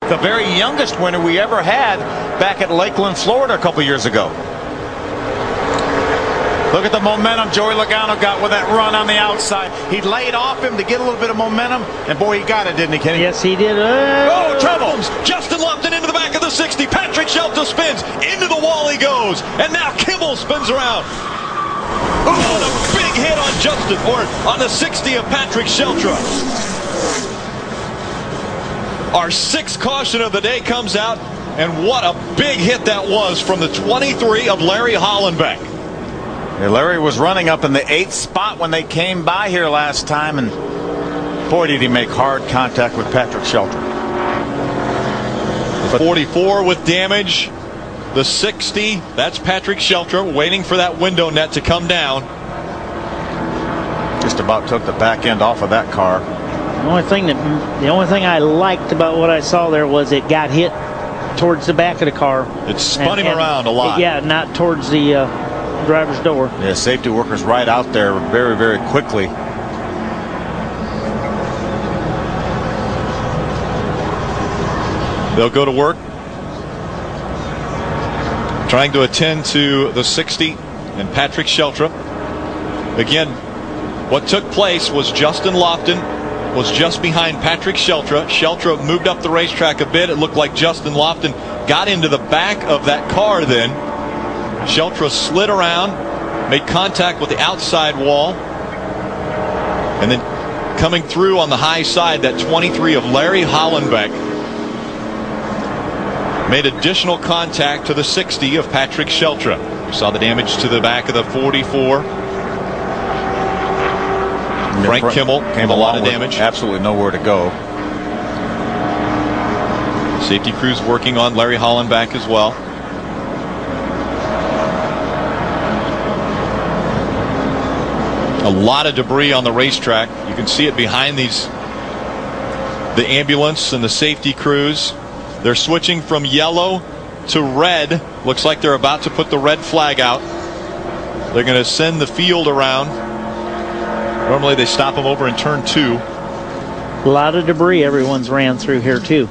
The very youngest winner we ever had back at Lakeland, Florida a couple years ago. Look at the momentum Joey Logano got with that run on the outside. He laid off him to get a little bit of momentum, and boy, he got it, didn't he, Kenny? Yes, he did. Oh, trouble! Justin Lupton into the back of the 60. Patrick Shelton spins. Into the wall he goes. And now Kimmel spins around. Oh, and a big hit on Justin, or on the 60 of Patrick Shelton. Our sixth caution of the day comes out, and what a big hit that was from the 23 of Larry Hollenbeck. Yeah, Larry was running up in the 8th spot when they came by here last time, and boy, did he make hard contact with Patrick Shelton. The 44 with damage. The 60, that's Patrick Shelton waiting for that window net to come down. Just about took the back end off of that car. The only thing I liked about what I saw there was it got hit towards the back of the car. It spun him around a lot. Yeah, not towards the driver's door. Yeah, safety workers right out there very, very quickly. They'll go to work trying to attend to the 60 and Patrick Shelton. Again, what took place was Justin Lofton was just behind Patrick Shelton. Shelton moved up the racetrack a bit. It looked like Justin Lofton got into the back of that car then. Shelton slid around, made contact with the outside wall, and then coming through on the high side, that 23 of Larry Hollenbeck made additional contact to the 60 of Patrick Shelton. We saw the damage to the back of the 44. Frank Kimmel came a lot of damage. Absolutely nowhere to go. Safety crews working on Larry Hollenbeck as well. A lot of debris on the racetrack. You can see it behind the ambulance and the safety crews. They're switching from yellow to red. Looks like they're about to put the red flag out. They're going to send the field around. Normally they stop them over in turn 2. A lot of debris everyone's ran through here too.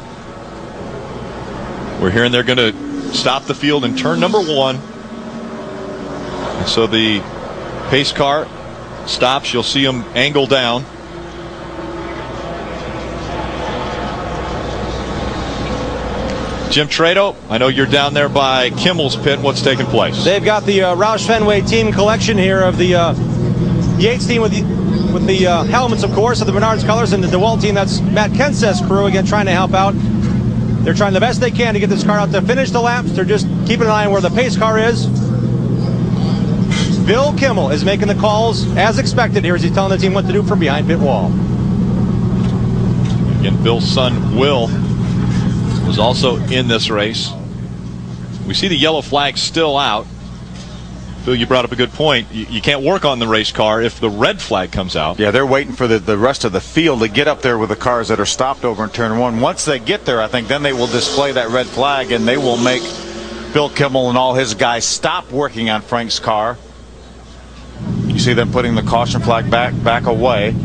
We're hearing they're going to stop the field in turn number 1. And so the pace car stops. You'll see them angle down. Jim Trado, I know you're down there by Kimmel's pit. What's taking place? They've got the Roush Fenway team collection here of the Yates team with the helmets, of course, of the Menards colors, and the DeWalt team. That's Matt Kenseth's crew, again, trying to help out. They're trying the best they can to get this car out to finish the laps. They're just keeping an eye on where the pace car is. Bill Kimmel is making the calls as expected here as he's telling the team what to do from behind pit wall. Again, Bill's son, Will, was also in this race. We see the yellow flag still out. Bill, you brought up a good point. You can't work on the race car if the red flag comes out. Yeah, they're waiting for the rest of the field to get up there with the cars that are stopped over in turn 1. Once they get there, I think then they will display that red flag, and they will make Bill Kimmel and all his guys stop working on Frank's car. You see them putting the caution flag back away.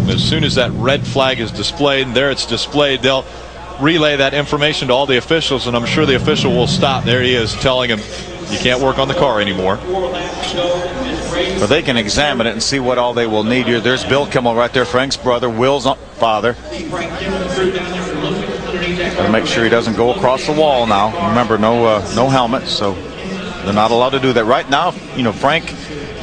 As soon as that red flag is displayed, and there it's displayed, they'll relay that information to all the officials, and I'm sure the official will stop. There he is telling him you can't work on the car anymore. But they can examine it and see what all they will need here. There's Bill Kimmel right there, Frank's brother, Will's father. Got to make sure he doesn't go across the wall now. Remember, no helmet, so they're not allowed to do that. Right now, you know, Frank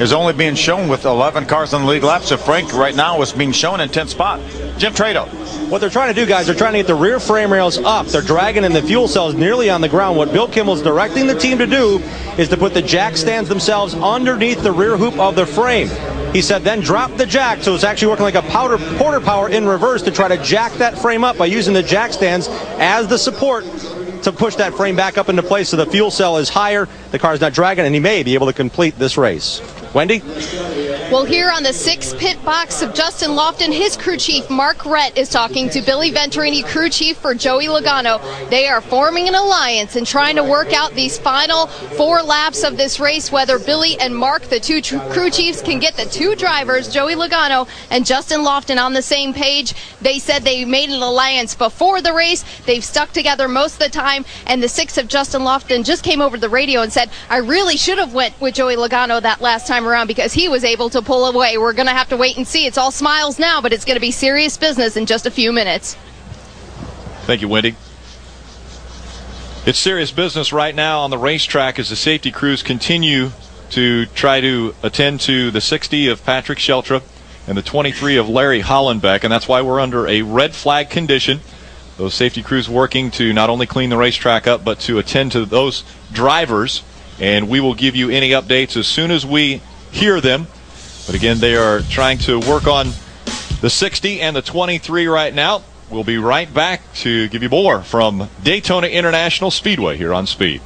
is only being shown with 11 cars on the lead lap, so Frank right now is being shown in 10th spot. Jim Trado. What they're trying to do, guys, they're trying to get the rear frame rails up. They're dragging in the fuel cells nearly on the ground. What Bill Kimmel's directing the team to do is to put the jack stands themselves underneath the rear hoop of the frame. He said then drop the jack, so it's actually working like a quarter power in reverse to try to jack that frame up by using the jack stands as the support to push that frame back up into place so the fuel cell is higher, the car's not dragging, and he may be able to complete this race. Wendy? Well, here on the 6th pit box of Justin Lofton, his crew chief, Mark Rett, is talking to Billy Venturini, crew chief for Joey Logano. They are forming an alliance and trying to work out these final 4 laps of this race, whether Billy and Mark, the 2 crew chiefs, can get the 2 drivers, Joey Logano and Justin Lofton, on the same page. They said they made an alliance before the race. They've stuck together most of the time, and the 6 of Justin Lofton just came over to the radio and said, I really should have went with Joey Logano that last time around because he was able to pull away. We're going to have to wait and see. It's all smiles now, but it's going to be serious business in just a few minutes. Thank you, Wendy. It's serious business right now on the racetrack as the safety crews continue to try to attend to the 60 of Patrick Sheltra and the 23 of Larry Hollenbeck, and that's why we're under a red flag condition. Those safety crews working to not only clean the racetrack up, but to attend to those drivers, and we will give you any updates as soon as we hear them. But again, they are trying to work on the 60 and the 23 right now. We'll be right back to give you more from Daytona International Speedway here on Speed.